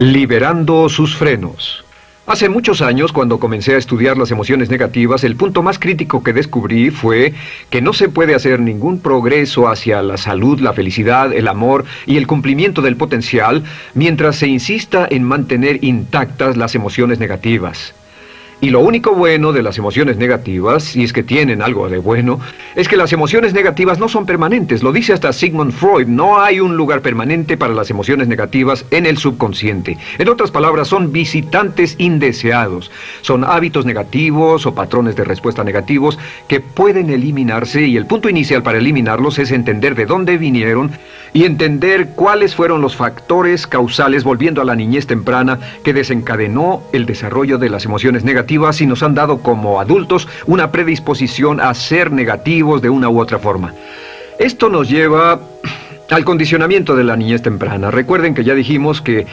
Liberando sus frenos. Hace muchos años, cuando comencé a estudiar las emociones negativas, el punto más crítico que descubrí fue que no se puede hacer ningún progreso hacia la salud, la felicidad, el amor y el cumplimiento del potencial mientras se insista en mantener intactas las emociones negativas. Y lo único bueno de las emociones negativas, si es que tienen algo de bueno, es que las emociones negativas no son permanentes. Lo dice hasta Sigmund Freud, no hay un lugar permanente para las emociones negativas en el subconsciente. En otras palabras, son visitantes indeseados. Son hábitos negativos o patrones de respuesta negativos que pueden eliminarse, y el punto inicial para eliminarlos es entender de dónde vinieron y entender cuáles fueron los factores causales, volviendo a la niñez temprana, que desencadenó el desarrollo de las emociones negativas y nos han dado como adultos una predisposición a ser negativos de una u otra forma. Esto nos lleva al condicionamiento de la niñez temprana. Recuerden que ya dijimos que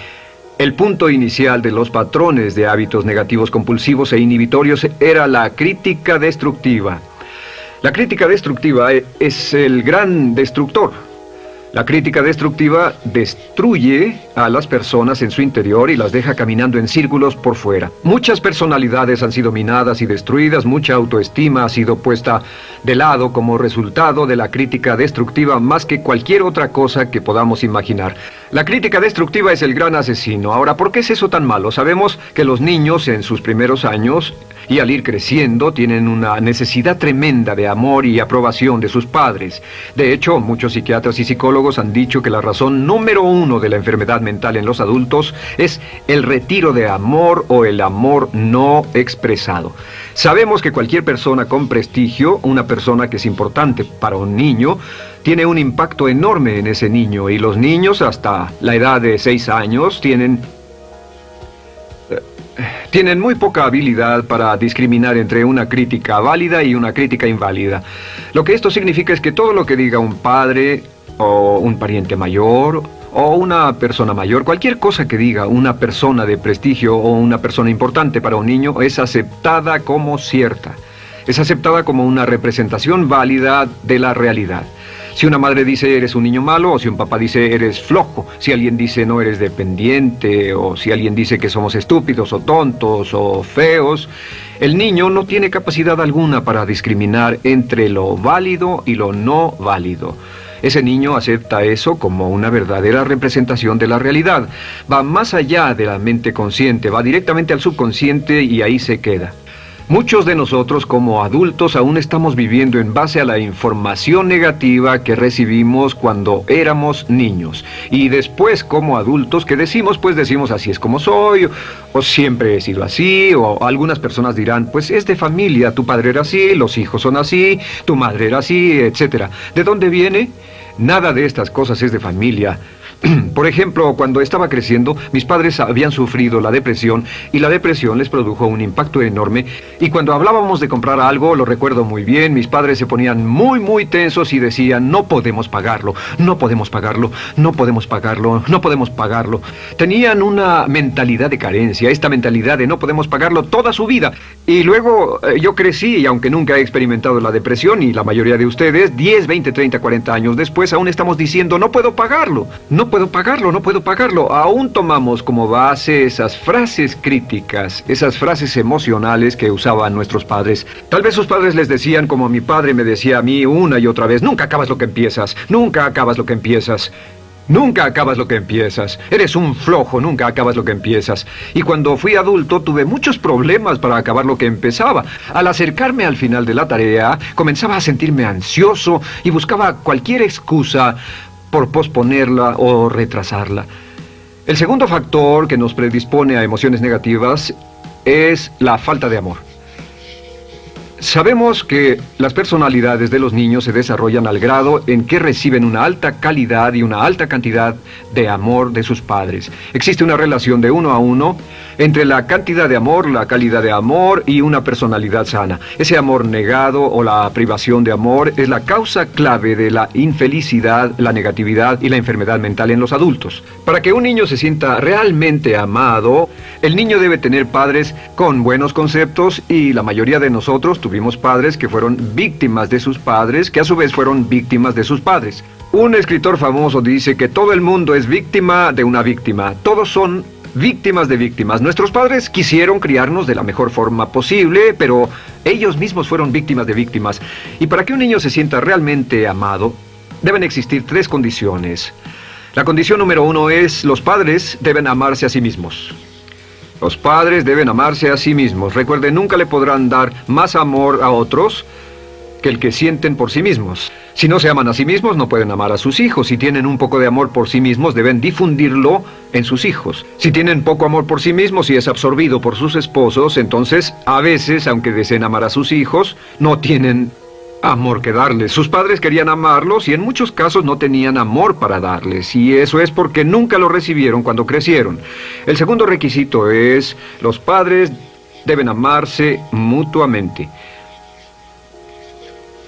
el punto inicial de los patrones de hábitos negativos compulsivos e inhibitorios era la crítica destructiva. La crítica destructiva es el gran destructor. La crítica destructiva destruye a las personas en su interior y las deja caminando en círculos por fuera. Muchas personalidades han sido minadas y destruidas, mucha autoestima ha sido puesta de lado como resultado de la crítica destructiva más que cualquier otra cosa que podamos imaginar. La crítica destructiva es el gran asesino. Ahora, ¿por qué es eso tan malo? Sabemos que los niños en sus primeros años y al ir creciendo tienen una necesidad tremenda de amor y aprobación de sus padres. De hecho, muchos psiquiatras y psicólogos han dicho que la razón número uno de la enfermedad mental en los adultos es el retiro de amor o el amor no expresado. Sabemos que cualquier persona con prestigio, una persona que es importante para un niño, tiene un impacto enorme en ese niño, y los niños hasta la edad de 6 años tienen muy poca habilidad para discriminar entre una crítica válida y una crítica inválida. Lo que esto significa es que todo lo que diga un padre o un pariente mayor o una persona mayor, cualquier cosa que diga una persona de prestigio o una persona importante para un niño es aceptada como cierta. Es aceptada como una representación válida de la realidad. Si una madre dice eres un niño malo, o si un papá dice eres flojo, si alguien dice no eres dependiente, o si alguien dice que somos estúpidos o tontos o feos, el niño no tiene capacidad alguna para discriminar entre lo válido y lo no válido. Ese niño acepta eso como una verdadera representación de la realidad. Va más allá de la mente consciente, va directamente al subconsciente y ahí se queda. Muchos de nosotros como adultos aún estamos viviendo en base a la información negativa que recibimos cuando éramos niños. Y después como adultos, ¿qué decimos? Pues decimos así es como soy, o siempre he sido así, o algunas personas dirán, pues es de familia, tu padre era así, los hijos son así, tu madre era así, etc. ¿De dónde viene? Nada de estas cosas es de familia. Por ejemplo, cuando estaba creciendo, mis padres habían sufrido la depresión y la depresión les produjo un impacto enorme. Y cuando hablábamos de comprar algo, lo recuerdo muy bien, mis padres se ponían muy tensos y decían, no podemos pagarlo, no podemos pagarlo, no podemos pagarlo, no podemos pagarlo. Tenían una mentalidad de carencia, esta mentalidad de no podemos pagarlo toda su vida. Y luego yo crecí y aunque nunca he experimentado la depresión, y la mayoría de ustedes, 10, 20, 30, 40 años después, aún estamos diciendo, no puedo pagarlo, no puedo pagarlo, no puedo pagarlo. Aún tomamos como base esas frases críticas, esas frases emocionales que usaban nuestros padres. Tal vez sus padres les decían, como mi padre me decía a mí una y otra vez, nunca acabas lo que empiezas, nunca acabas lo que empiezas. Nunca acabas lo que empiezas. Eres un flojo, nunca acabas lo que empiezas. Y cuando fui adulto tuve muchos problemas para acabar lo que empezaba. Al acercarme al final de la tarea, comenzaba a sentirme ansioso y buscaba cualquier excusa por posponerla o retrasarla. El segundo factor que nos predispone a emociones negativas es la falta de amor. Sabemos que las personalidades de los niños se desarrollan al grado en que reciben una alta calidad y una alta cantidad de amor de sus padres. Existe una relación de 1 a 1 entre la cantidad de amor, la calidad de amor y una personalidad sana. Ese amor negado o la privación de amor es la causa clave de la infelicidad, la negatividad y la enfermedad mental en los adultos. Para que un niño se sienta realmente amado, el niño debe tener padres con buenos conceptos, y la mayoría de nosotros tuvimos padres que fueron víctimas de sus padres, que a su vez fueron víctimas de sus padres. Un escritor famoso dice que todo el mundo es víctima de una víctima. Todos son víctimas de víctimas. Nuestros padres quisieron criarnos de la mejor forma posible, pero ellos mismos fueron víctimas de víctimas. Y para que un niño se sienta realmente amado, deben existir 3 condiciones. La condición número 1 es: los padres deben amarse a sí mismos. Los padres deben amarse a sí mismos. Recuerden, nunca le podrán dar más amor a otros que el que sienten por sí mismos. Si no se aman a sí mismos, no pueden amar a sus hijos. Si tienen un poco de amor por sí mismos, deben difundirlo en sus hijos. Si tienen poco amor por sí mismos y es absorbido por sus esposos, entonces, a veces, aunque deseen amar a sus hijos, no tienen amor que darles. Sus padres querían amarlos y en muchos casos no tenían amor para darles, y eso es porque nunca lo recibieron cuando crecieron. El segundo requisito es: los padres deben amarse mutuamente.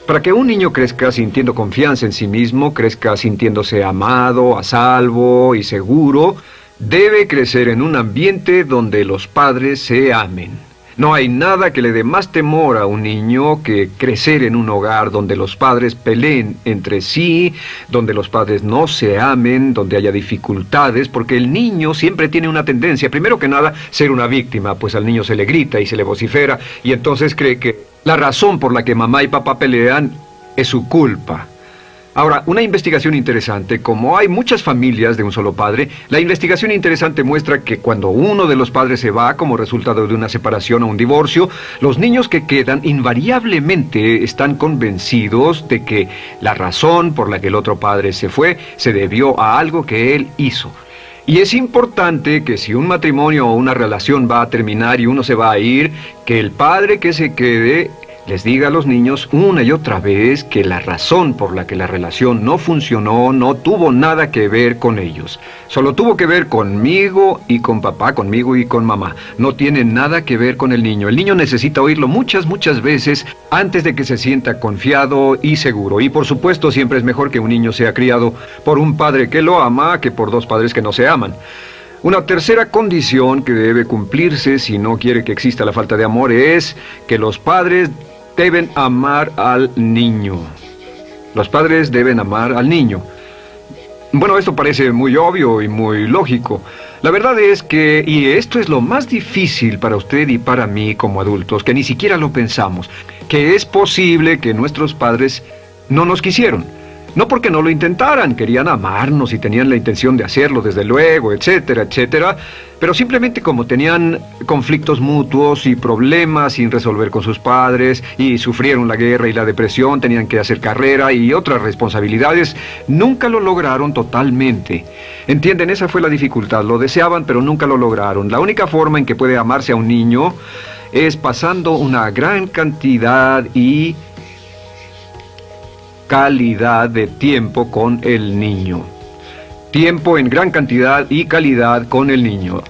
Para que un niño crezca sintiendo confianza en sí mismo, crezca sintiéndose amado, a salvo y seguro, debe crecer en un ambiente donde los padres se amen. No hay nada que le dé más temor a un niño que crecer en un hogar donde los padres peleen entre sí, donde los padres no se amen, donde haya dificultades, porque el niño siempre tiene una tendencia, primero que nada, ser una víctima, pues al niño se le grita y se le vocifera, y entonces cree que la razón por la que mamá y papá pelean es su culpa. Ahora, una investigación interesante: como hay muchas familias de un solo padre, la investigación interesante muestra que cuando uno de los padres se va como resultado de una separación o un divorcio, los niños que quedan invariablemente están convencidos de que la razón por la que el otro padre se fue se debió a algo que él hizo. Y es importante que si un matrimonio o una relación va a terminar y uno se va a ir, que el padre que se quede les diga a los niños una y otra vez que la razón por la que la relación no funcionó no tuvo nada que ver con ellos. Solo tuvo que ver conmigo y con papá, conmigo y con mamá. No tiene nada que ver con el niño. El niño necesita oírlo muchas veces antes de que se sienta confiado y seguro. Y por supuesto, siempre es mejor que un niño sea criado por un padre que lo ama que por 2 padres que no se aman. Una tercera condición que debe cumplirse si no quiere que exista la falta de amor es que los padres deben amar al niño. Los padres deben amar al niño. Bueno, esto parece muy obvio y muy lógico. La verdad es que, y esto es lo más difícil para usted y para mí como adultos, que ni siquiera lo pensamos, que es posible que nuestros padres no nos quisieron. No porque no lo intentaran, querían amarnos y tenían la intención de hacerlo, desde luego, etcétera, etcétera, pero simplemente como tenían conflictos mutuos y problemas sin resolver con sus padres, y sufrieron la guerra y la depresión, tenían que hacer carrera y otras responsabilidades, nunca lo lograron totalmente. ¿Entienden? Esa fue la dificultad. Lo deseaban, pero nunca lo lograron. La única forma en que puede amarse a un niño es pasando una gran cantidad y calidad de tiempo con el niño. Tiempo en gran cantidad y calidad con el niño.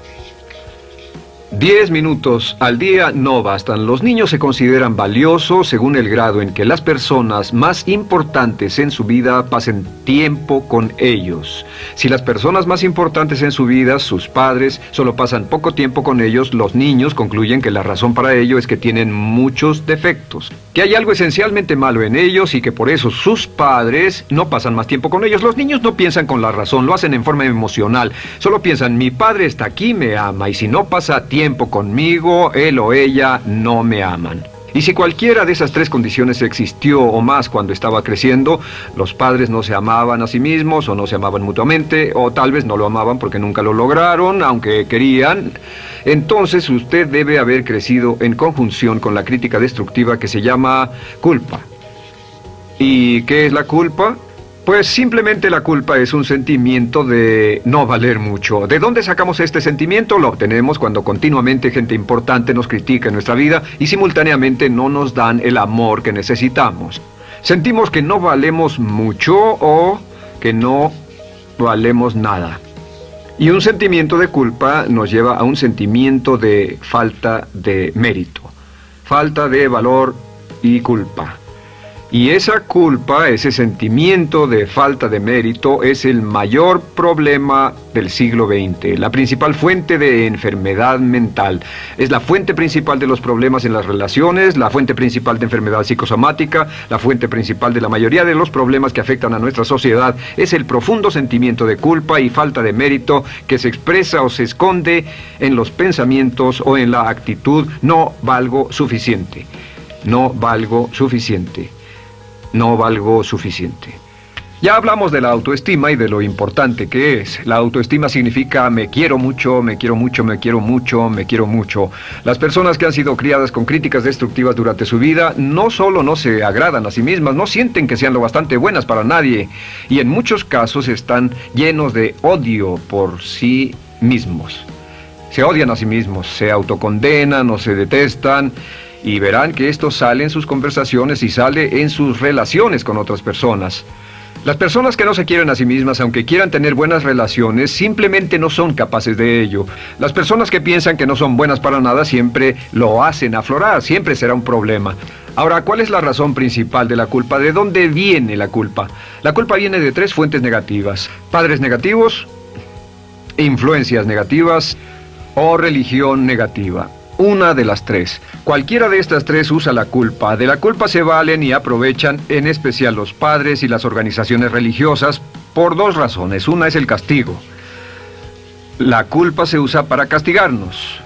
10 minutos al día no bastan. Los niños se consideran valiosos según el grado en que las personas más importantes en su vida pasen tiempo con ellos. Si las personas más importantes en su vida, sus padres, solo pasan poco tiempo con ellos, los niños concluyen que la razón para ello es que tienen muchos defectos, que hay algo esencialmente malo en ellos y que por eso sus padres no pasan más tiempo con ellos. Los niños no piensan con la razón, lo hacen en forma emocional. Solo piensan: mi padre está aquí, me ama, y si no pasa tiempo conmigo, él o ella no me aman. Y si cualquiera de esas 3 condiciones existió o más cuando estaba creciendo, los padres no se amaban a sí mismos, o no se amaban mutuamente, o tal vez no lo amaban porque nunca lo lograron, aunque querían, entonces usted debe haber crecido en conjunción con la crítica destructiva que se llama culpa. ¿Y qué es la culpa? Pues simplemente la culpa es un sentimiento de no valer mucho. ¿De dónde sacamos este sentimiento? Lo obtenemos cuando continuamente gente importante nos critica en nuestra vida y simultáneamente no nos dan el amor que necesitamos. Sentimos que no valemos mucho o que no valemos nada. Y un sentimiento de culpa nos lleva a un sentimiento de falta de mérito, falta de valor y culpa. Y esa culpa, ese sentimiento de falta de mérito, es el mayor problema del siglo XX, la principal fuente de enfermedad mental. Es la fuente principal de los problemas en las relaciones, la fuente principal de enfermedad psicosomática, la fuente principal de la mayoría de los problemas que afectan a nuestra sociedad. Es el profundo sentimiento de culpa y falta de mérito que se expresa o se esconde en los pensamientos o en la actitud: no valgo suficiente, no valgo suficiente. No valgo suficiente. Ya hablamos de la autoestima y de lo importante que es. La autoestima significa me quiero mucho, me quiero mucho, me quiero mucho, me quiero mucho. Las personas que han sido criadas con críticas destructivas durante su vida no solo no se agradan a sí mismas, no sienten que sean lo bastante buenas para nadie, y en muchos casos están llenos de odio por sí mismos. Se odian a sí mismos, se autocondenan o se detestan. Y verán que esto sale en sus conversaciones y sale en sus relaciones con otras personas. Las personas que no se quieren a sí mismas, aunque quieran tener buenas relaciones, simplemente no son capaces de ello. Las personas que piensan que no son buenas para nada siempre lo hacen aflorar, siempre será un problema. Ahora, ¿cuál es la razón principal de la culpa? ¿De dónde viene la culpa? La culpa viene de 3 fuentes negativas: padres negativos, influencias negativas o religión negativa. Una de las 3. Cualquiera de estas 3 usa la culpa. De la culpa se valen y aprovechan, en especial los padres y las organizaciones religiosas, por 2 razones. Una es el castigo. La culpa se usa para castigarnos.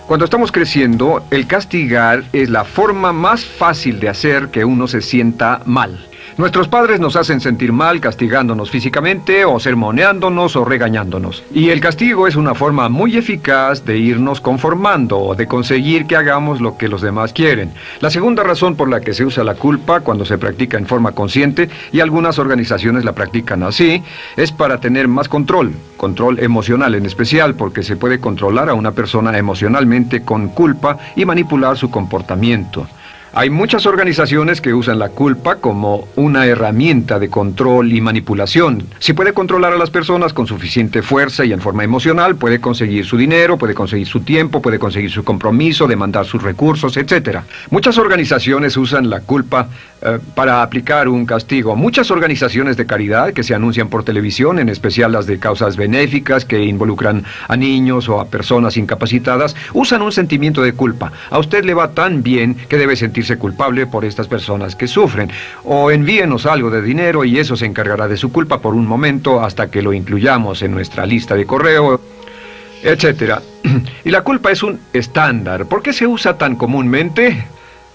Cuando estamos creciendo, el castigar es la forma más fácil de hacer que uno se sienta mal. Nuestros padres nos hacen sentir mal castigándonos físicamente o sermoneándonos o regañándonos. Y el castigo es una forma muy eficaz de irnos conformando o de conseguir que hagamos lo que los demás quieren. La segunda razón por la que se usa la culpa cuando se practica en forma consciente, y algunas organizaciones la practican así, es para tener más control emocional en especial, porque se puede controlar a una persona emocionalmente con culpa y manipular su comportamiento. Hay muchas organizaciones que usan la culpa como una herramienta de control y manipulación. Si puede controlar a las personas con suficiente fuerza y en forma emocional, puede conseguir su dinero, puede conseguir su tiempo, puede conseguir su compromiso, demandar sus recursos, etc. Muchas organizaciones usan la culpa para aplicar un castigo. Muchas organizaciones de caridad que se anuncian por televisión, en especial las de causas benéficas que involucran a niños o a personas incapacitadas, usan un sentimiento de culpa. A usted le va tan bien que debe sentirse culpable por estas personas que sufren. O envíenos algo de dinero y eso se encargará de su culpa por un momento hasta que lo incluyamos en nuestra lista de correo, etc. Y la culpa es un estándar. ¿Por qué se usa tan comúnmente?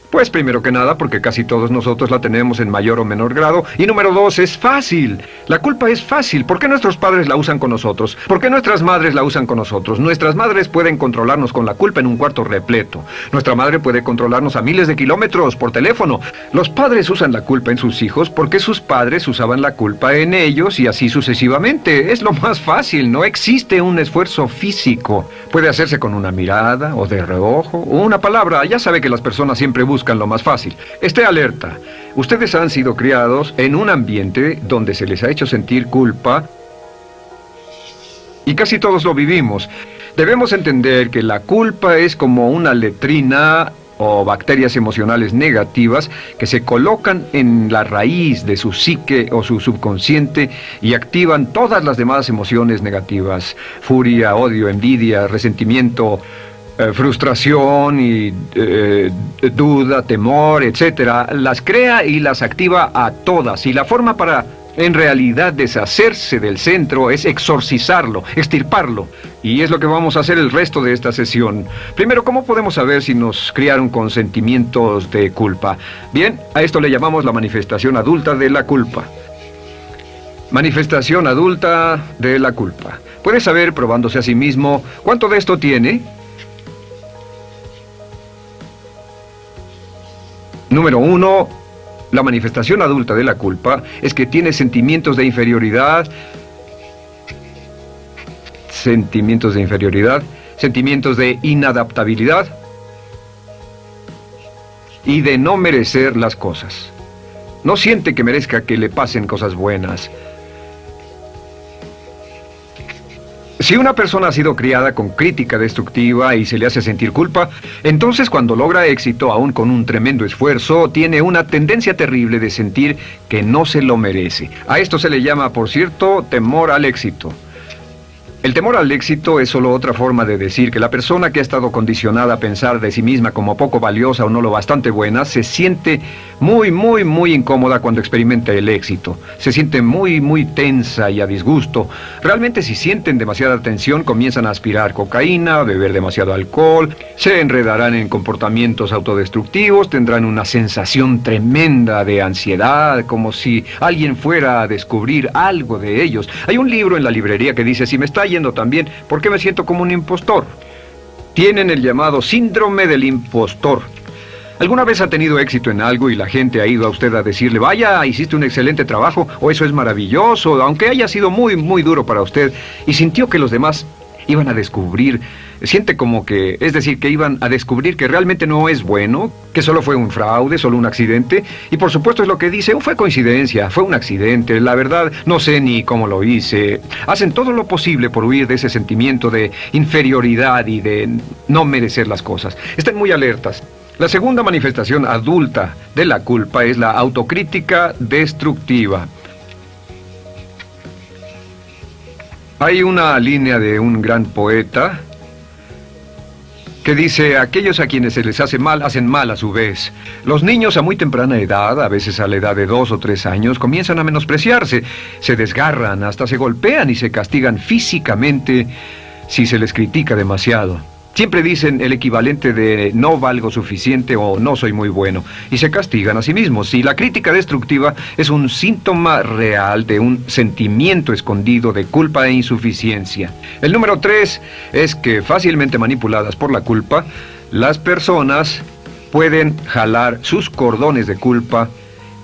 Pues primero que nada porque casi todos nosotros la tenemos en mayor o menor grado. Y número 2, es fácil. La culpa es fácil. ¿Por qué nuestros padres la usan con nosotros? ¿Por qué nuestras madres la usan con nosotros? Nuestras madres pueden controlarnos con la culpa en un cuarto repleto. Nuestra madre puede controlarnos a miles de kilómetros por teléfono. Los padres usan la culpa en sus hijos porque sus padres usaban la culpa en ellos y así sucesivamente. Es lo más fácil. No existe un esfuerzo físico. Puede hacerse con una mirada o de reojo o una palabra. Ya sabe que las personas siempre buscan lo más fácil. Esté alerta. Ustedes han sido criados en un ambiente donde se les ha hecho sentir culpa y casi todos lo vivimos. Debemos entender que la culpa es como una letrina o bacterias emocionales negativas que se colocan en la raíz de su psique o su subconsciente y activan todas las demás emociones negativas: furia, odio, envidia, resentimiento, frustración y duda, temor, etcétera. Las crea y las activa a todas, y la forma para en realidad deshacerse del centro es exorcizarlo, extirparlo, y es lo que vamos a hacer el resto de esta sesión. Primero, ¿cómo podemos saber si nos criaron con sentimientos de culpa? Bien, a esto le llamamos la manifestación adulta de la culpa. Manifestación adulta de la culpa. Puede saber, probándose a sí mismo, ¿cuánto de esto tiene? Número 1, la manifestación adulta de la culpa es que tiene sentimientos de inferioridad, sentimientos de inadaptabilidad y de no merecer las cosas. No siente que merezca que le pasen cosas buenas. Si una persona ha sido criada con crítica destructiva y se le hace sentir culpa, entonces cuando logra éxito, aún con un tremendo esfuerzo, tiene una tendencia terrible de sentir que no se lo merece. A esto se le llama, por cierto, temor al éxito. El temor al éxito es solo otra forma de decir que la persona que ha estado condicionada a pensar de sí misma como poco valiosa o no lo bastante buena, se siente muy incómoda cuando experimenta el éxito. Se siente muy tensa y a disgusto. Realmente si sienten demasiada tensión, comienzan a aspirar cocaína, a beber demasiado alcohol, se enredarán en comportamientos autodestructivos, tendrán una sensación tremenda de ansiedad, como si alguien fuera a descubrir algo de ellos. Hay un libro en la librería que dice, si me está yendo también, ¿por qué me siento como un impostor? Tienen el llamado síndrome del impostor. ¿Alguna vez ha tenido éxito en algo y la gente ha ido a usted a decirle, vaya, hiciste un excelente trabajo, o eso es maravilloso, aunque haya sido muy duro para usted, y sintió que los demás iban a descubrir, siente como que, es decir, que iban a descubrir que realmente no es bueno, que solo fue un fraude, solo un accidente, y por supuesto es lo que dice, fue coincidencia, fue un accidente, la verdad, no sé ni cómo lo hice. Hacen todo lo posible por huir de ese sentimiento de inferioridad y de no merecer las cosas. Estén muy alertas. La segunda manifestación adulta de la culpa es la autocrítica destructiva. Hay una línea de un gran poeta que dice, aquellos a quienes se les hace mal, hacen mal a su vez. Los niños a muy temprana edad, a veces a la edad de 2 o 3 años, comienzan a menospreciarse, se desgarran, hasta se golpean y se castigan físicamente si se les critica demasiado. Siempre dicen el equivalente de no valgo suficiente o no soy muy bueno, y se castigan a sí mismos. Y la crítica destructiva es un síntoma real de un sentimiento escondido de culpa e insuficiencia. El número 3 es que, fácilmente manipuladas por la culpa, las personas pueden jalar sus cordones de culpa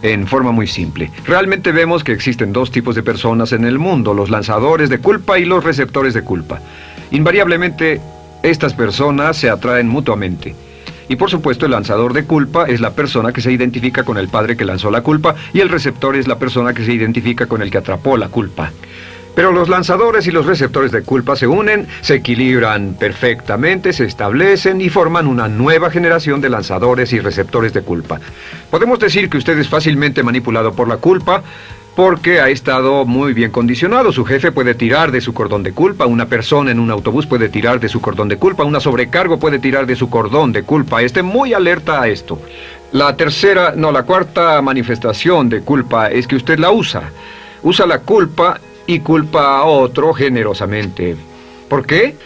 en forma muy simple. Realmente vemos que existen dos tipos de personas en el mundo, los lanzadores de culpa y los receptores de culpa. Invariablemente, estas personas se atraen mutuamente. Y por supuesto el lanzador de culpa es la persona que se identifica con el padre que lanzó la culpa y el receptor es la persona que se identifica con el que atrapó la culpa. Pero los lanzadores y los receptores de culpa se unen, se equilibran perfectamente, se establecen y forman una nueva generación de lanzadores y receptores de culpa. Podemos decir que usted es fácilmente manipulado por la culpa, porque ha estado muy bien condicionado. Su jefe puede tirar de su cordón de culpa, una persona en un autobús puede tirar de su cordón de culpa, una sobrecargo puede tirar de su cordón de culpa. Esté muy alerta a esto. La cuarta manifestación de culpa es que usted la usa. Usa la culpa y culpa a otro generosamente. ¿Por qué?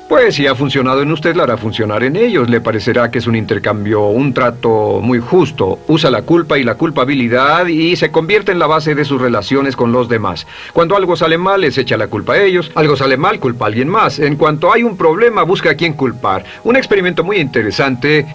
Pues si ha funcionado en usted, la hará funcionar en ellos. Le parecerá que es un intercambio, un trato muy justo. Usa la culpa y la culpabilidad y se convierte en la base de sus relaciones con los demás. Cuando algo sale mal, les echa la culpa a ellos. Algo sale mal, culpa a alguien más. En cuanto hay un problema, busca a quién culpar. Un experimento muy interesante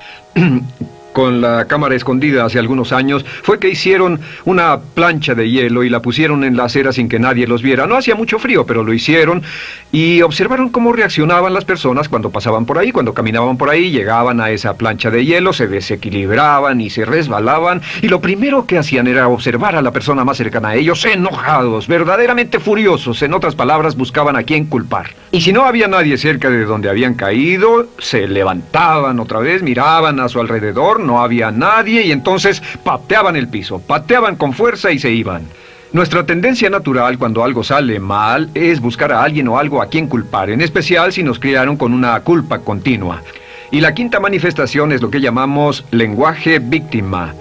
con la cámara escondida hace algunos años, fue que hicieron una plancha de hielo y la pusieron en la acera sin que nadie los viera. No hacía mucho frío, pero lo hicieron y observaron cómo reaccionaban las personas cuando pasaban por ahí, cuando caminaban por ahí, llegaban a esa plancha de hielo, se desequilibraban y se resbalaban, y lo primero que hacían era observar a la persona más cercana a ellos, enojados, verdaderamente furiosos. En otras palabras, buscaban a quién culpar. Y si no había nadie cerca de donde habían caído, se levantaban otra vez, miraban a su alrededor, no había nadie y entonces pateaban el piso, pateaban con fuerza y se iban. Nuestra tendencia natural cuando algo sale mal es buscar a alguien o algo a quien culpar, en especial si nos criaron con una culpa continua. Y la quinta manifestación es lo que llamamos lenguaje víctima.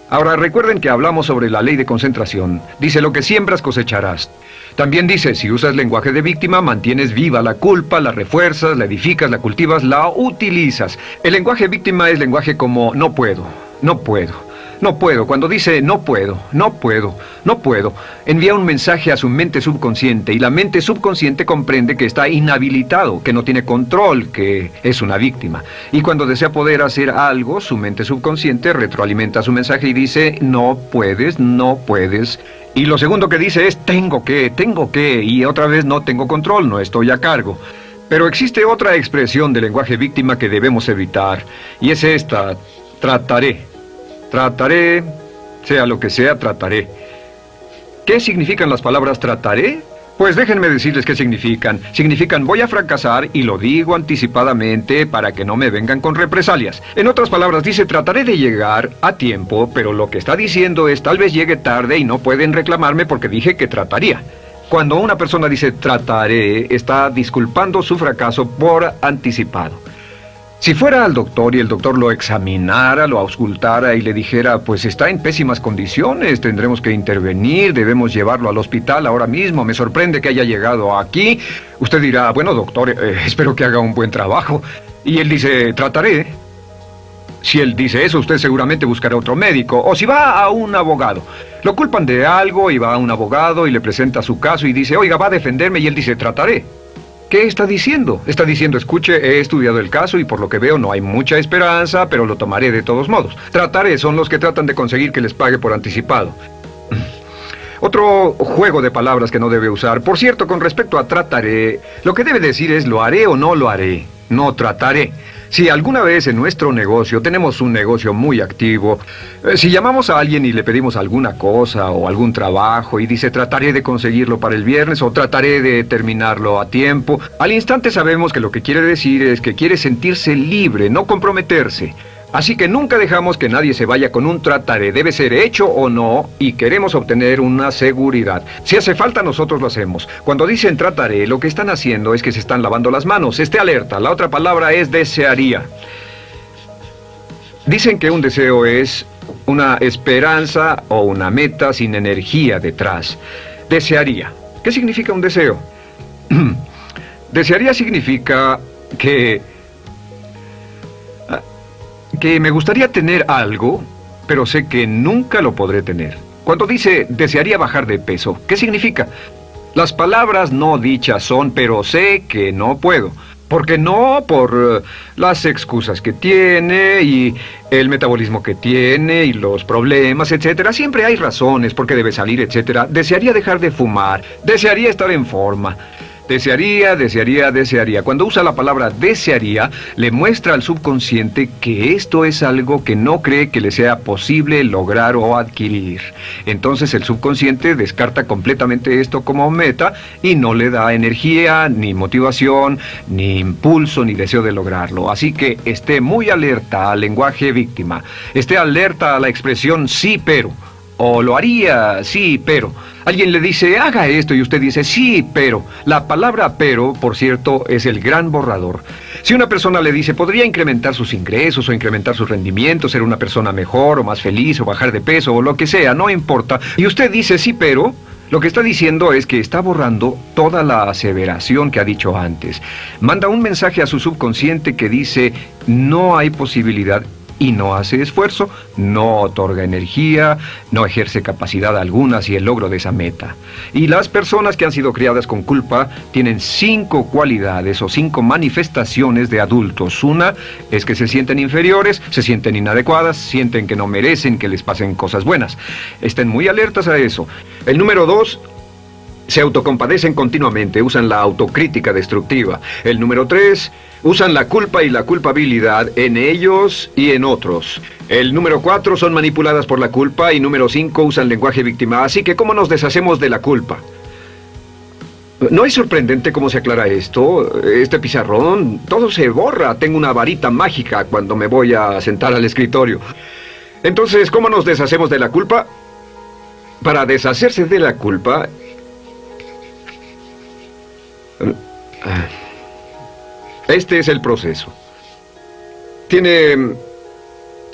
Ahora recuerden que hablamos sobre la ley de concentración. Dice, lo que siembras cosecharás. También dice, si usas lenguaje de víctima, mantienes viva la culpa, la refuerzas, la edificas, la cultivas, la utilizas. El lenguaje víctima es lenguaje como no puedo, no puedo, no puedo. Cuando dice no puedo, no puedo, no puedo, envía un mensaje a su mente subconsciente y la mente subconsciente comprende que está inhabilitado, que no tiene control, que es una víctima. Y cuando desea poder hacer algo, su mente subconsciente retroalimenta su mensaje y dice no puedes, no puedes. Y lo segundo que dice es tengo que, y otra vez no tengo control, no estoy a cargo. Pero existe otra expresión del lenguaje víctima que debemos evitar, y es esta, trataré. Trataré, sea lo que sea, trataré. ¿Qué significan las palabras trataré? Pues déjenme decirles qué significan. Significan voy a fracasar y lo digo anticipadamente para que no me vengan con represalias. En otras palabras, dice trataré de llegar a tiempo, pero lo que está diciendo es tal vez llegue tarde y no pueden reclamarme porque dije que trataría. Cuando una persona dice trataré, está disculpando su fracaso por anticipado. Si fuera al doctor y el doctor lo examinara, lo auscultara y le dijera, pues está en pésimas condiciones, tendremos que intervenir, debemos llevarlo al hospital ahora mismo, me sorprende que haya llegado aquí. Usted dirá, bueno doctor, espero que haga un buen trabajo. Y él dice, trataré. Si él dice eso, usted seguramente buscará otro médico. O si va a un abogado. Lo culpan de algo y va a un abogado y le presenta su caso y dice, oiga, va a defenderme, y él dice, trataré. ¿Qué está diciendo? Está diciendo, escuche, he estudiado el caso y por lo que veo no hay mucha esperanza, pero lo tomaré de todos modos. Trataré son los que tratan de conseguir que les pague por anticipado. Otro juego de palabras que no debe usar. Por cierto, con respecto a trataré, lo que debe decir es lo haré o no lo haré. No trataré. Si alguna vez en nuestro negocio, tenemos un negocio muy activo, si llamamos a alguien y le pedimos alguna cosa o algún trabajo y dice trataré de conseguirlo para el viernes o trataré de terminarlo a tiempo, al instante sabemos que lo que quiere decir es que quiere sentirse libre, no comprometerse. Así que nunca dejamos que nadie se vaya con un trataré, debe ser hecho o no, y queremos obtener una seguridad. Si hace falta, nosotros lo hacemos. Cuando dicen trataré, lo que están haciendo es que se están lavando las manos. Esté alerta, la otra palabra es desearía. Dicen que un deseo es una esperanza o una meta sin energía detrás. Desearía. ¿Qué significa un deseo? Desearía significa que me gustaría tener algo, pero sé que nunca lo podré tener. Cuando dice desearía bajar de peso, ¿qué significa? Las palabras no dichas son, pero sé que no puedo. Porque no por las excusas que tiene y el metabolismo que tiene y los problemas, etcétera. Siempre hay razones por qué debe salir, etcétera. Desearía dejar de fumar, desearía estar en forma. Desearía, desearía, desearía. Cuando usa la palabra desearía, le muestra al subconsciente que esto es algo que no cree que le sea posible lograr o adquirir. Entonces el subconsciente descarta completamente esto como meta y no le da energía, ni motivación, ni impulso, ni deseo de lograrlo. Así que esté muy alerta al lenguaje víctima. Esté alerta a la expresión sí, pero. O lo haría, sí, pero. Alguien le dice, haga esto, y usted dice, sí, pero. La palabra pero, por cierto, es el gran borrador. Si una persona le dice, podría incrementar sus ingresos o incrementar su rendimiento, ser una persona mejor o más feliz o bajar de peso o lo que sea, no importa. Y usted dice, sí, pero. Lo que está diciendo es que está borrando toda la aseveración que ha dicho antes. Manda un mensaje a su subconsciente que dice, no hay posibilidad. Y no hace esfuerzo, no otorga energía, no ejerce capacidad alguna hacia el logro de esa meta. Y las personas que han sido criadas con culpa tienen 5 cualidades o 5 manifestaciones de adultos. Una es que se sienten inferiores, se sienten inadecuadas, sienten que no merecen que les pasen cosas buenas. Estén muy alertas a eso. El número 2... se autocompadecen continuamente, usan la autocrítica destructiva. El número 3, usan la culpa y la culpabilidad en ellos y en otros. El número 4, son manipuladas por la culpa. Y número 5, usan lenguaje víctima. Así que, ¿cómo nos deshacemos de la culpa? ¿No es sorprendente cómo se aclara esto? Este pizarrón, todo se borra. Tengo una varita mágica cuando me voy a sentar al escritorio. Entonces, ¿cómo nos deshacemos de la culpa? Para deshacerse de la culpa... este es el proceso. Tiene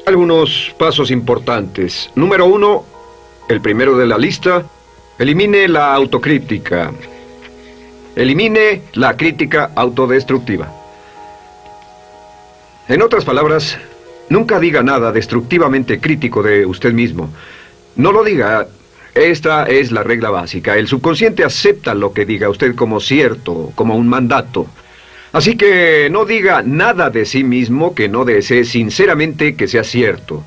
algunos pasos importantes. Número 1, el primero de la lista, elimine la autocrítica. Elimine la crítica autodestructiva. En otras palabras, nunca diga nada destructivamente crítico de usted mismo. No lo diga. Esta es la regla básica. El subconsciente acepta lo que diga usted como cierto, como un mandato. Así que no diga nada de sí mismo que no desee sinceramente que sea cierto.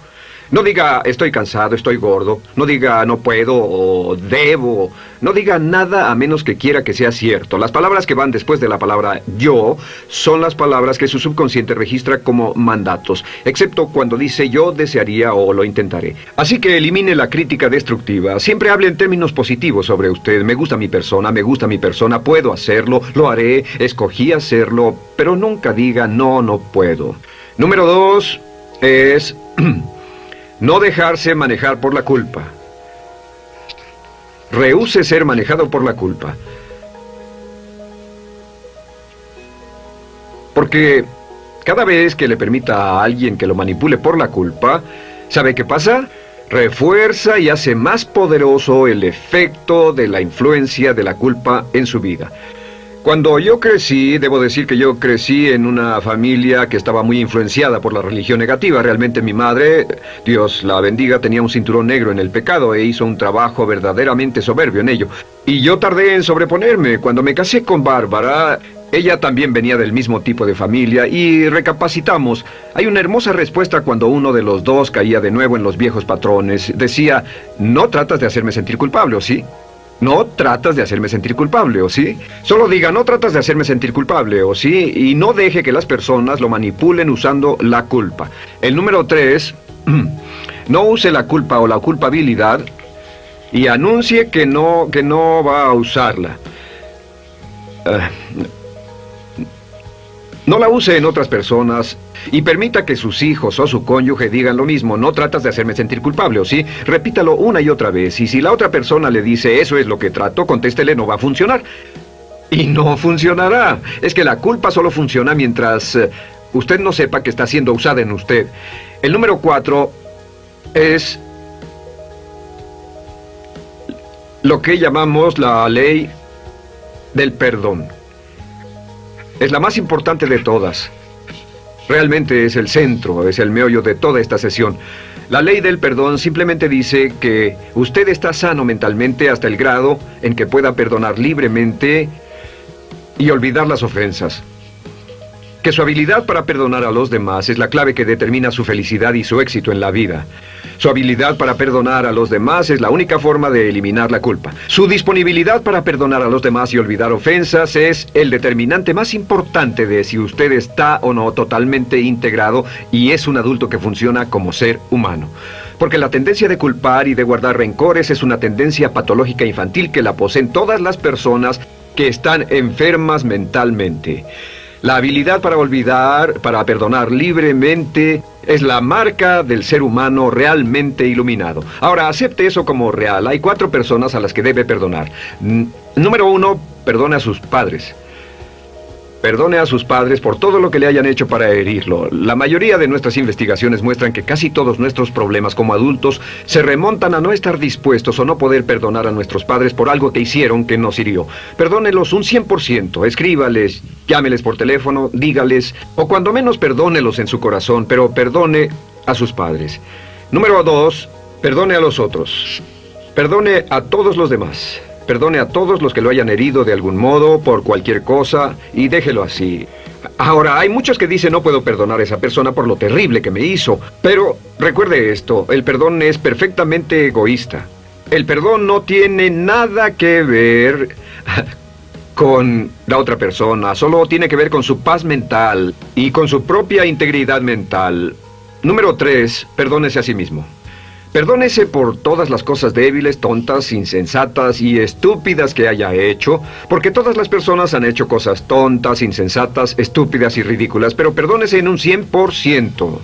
No diga estoy cansado, estoy gordo. No diga no puedo o debo. No diga nada a menos que quiera que sea cierto. Las palabras que van después de la palabra yo son las palabras que su subconsciente registra como mandatos, excepto cuando dice yo desearía o lo intentaré. Así que elimine la crítica destructiva. Siempre hable en términos positivos sobre usted. Me gusta mi persona, puedo hacerlo, lo haré, escogí hacerlo, pero nunca diga no, no puedo. Número 2 es no dejarse manejar por la culpa. Rehúse ser manejado por la culpa. Porque cada vez que le permita a alguien que lo manipule por la culpa, ¿sabe qué pasa? Refuerza y hace más poderoso el efecto de la influencia de la culpa en su vida. Cuando yo crecí, debo decir que yo crecí en una familia que estaba muy influenciada por la religión negativa. Realmente mi madre, Dios la bendiga, tenía un cinturón negro en el pecado e hizo un trabajo verdaderamente soberbio en ello. Y yo tardé en sobreponerme. Cuando me casé con Bárbara, ella también venía del mismo tipo de familia y recapacitamos. Hay una hermosa respuesta cuando uno de los dos caía de nuevo en los viejos patrones. Decía, no tratas de hacerme sentir culpable, ¿o sí? No tratas de hacerme sentir culpable, ¿o sí? Solo diga, no tratas de hacerme sentir culpable, ¿o sí? Y no deje que las personas lo manipulen usando la culpa. El número 3, no use la culpa o la culpabilidad y anuncie que no va a usarla. No la use en otras personas y permita que sus hijos o su cónyuge digan lo mismo. No tratas de hacerme sentir culpable, ¿o sí? Repítalo una y otra vez. Y si la otra persona le dice, eso es lo que trato, contéstele, no va a funcionar. Y no funcionará. Es que la culpa solo funciona mientras usted no sepa que está siendo usada en usted. El número 4 es lo que llamamos la ley del perdón. Es la más importante de todas. Realmente es el centro, es el meollo de toda esta sesión. La ley del perdón simplemente dice que usted está sano mentalmente hasta el grado en que pueda perdonar libremente y olvidar las ofensas. Que su habilidad para perdonar a los demás es la clave que determina su felicidad y su éxito en la vida. Su habilidad para perdonar a los demás es la única forma de eliminar la culpa. Su disponibilidad para perdonar a los demás y olvidar ofensas es el determinante más importante de si usted está o no totalmente integrado y es un adulto que funciona como ser humano. Porque la tendencia de culpar y de guardar rencores es una tendencia patológica infantil que la poseen todas las personas que están enfermas mentalmente. La habilidad para olvidar, para perdonar libremente, es la marca del ser humano realmente iluminado. Ahora, acepte eso como real. Hay 4 personas a las que debe perdonar. Número 1, perdone a sus padres. Perdone a sus padres por todo lo que le hayan hecho para herirlo. La mayoría de nuestras investigaciones muestran que casi todos nuestros problemas como adultos se remontan a no estar dispuestos o no poder perdonar a nuestros padres por algo que hicieron que nos hirió. Perdónelos un 100%, escríbales, llámeles por teléfono, dígales, o cuando menos perdónelos en su corazón, pero perdone a sus padres. Número 2, perdone a los otros. Perdone a todos los demás. Perdone a todos los que lo hayan herido de algún modo, por cualquier cosa, y déjelo así. Ahora, hay muchos que dicen no puedo perdonar a esa persona por lo terrible que me hizo. Pero recuerde esto, el perdón es perfectamente egoísta. El perdón no tiene nada que ver con la otra persona, solo tiene que ver con su paz mental y con su propia integridad mental. Número 3, perdónese a sí mismo. Perdónese por todas las cosas débiles, tontas, insensatas y estúpidas que haya hecho, porque todas las personas han hecho cosas tontas, insensatas, estúpidas y ridículas, pero perdónese en un 100%.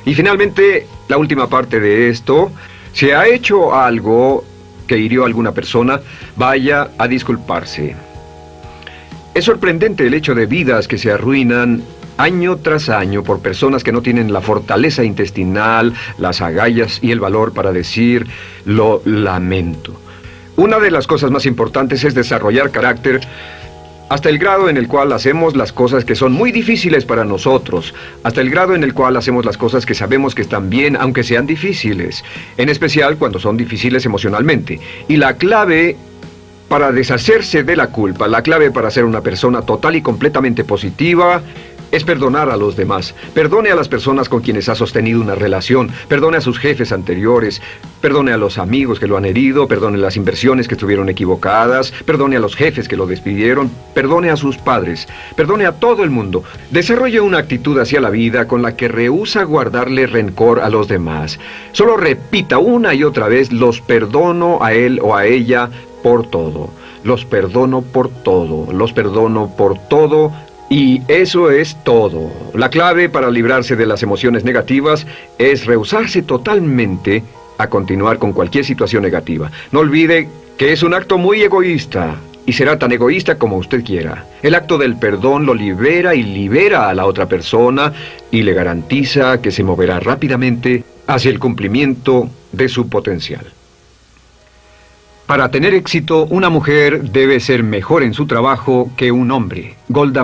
Y finalmente, la última parte de esto, si ha hecho algo que hirió a alguna persona, vaya a disculparse. Es sorprendente el hecho de vidas que se arruinan año tras año por personas que no tienen la fortaleza intestinal, las agallas y el valor para decir lo lamento. Una de las cosas más importantes es desarrollar carácter hasta el grado en el cual hacemos las cosas que son muy difíciles para nosotros, hasta el grado en el cual hacemos las cosas que sabemos que están bien, aunque sean difíciles, en especial cuando son difíciles emocionalmente. Y la clave para deshacerse de la culpa, la clave para ser una persona total y completamente positiva, es perdonar a los demás. Perdone a las personas con quienes ha sostenido una relación. Perdone a sus jefes anteriores. Perdone a los amigos que lo han herido. Perdone las inversiones que estuvieron equivocadas. Perdone a los jefes que lo despidieron. Perdone a sus padres. Perdone a todo el mundo. Desarrolle una actitud hacia la vida con la que rehúsa guardarle rencor a los demás. Solo repita una y otra vez: los perdono a él o a ella por todo. Los perdono por todo. Los perdono por todo. Y eso es todo. La clave para librarse de las emociones negativas es rehusarse totalmente a continuar con cualquier situación negativa. No olvide que es un acto muy egoísta y será tan egoísta como usted quiera. El acto del perdón lo libera y libera a la otra persona y le garantiza que se moverá rápidamente hacia el cumplimiento de su potencial. Para tener éxito, una mujer debe ser mejor en su trabajo que un hombre. Golda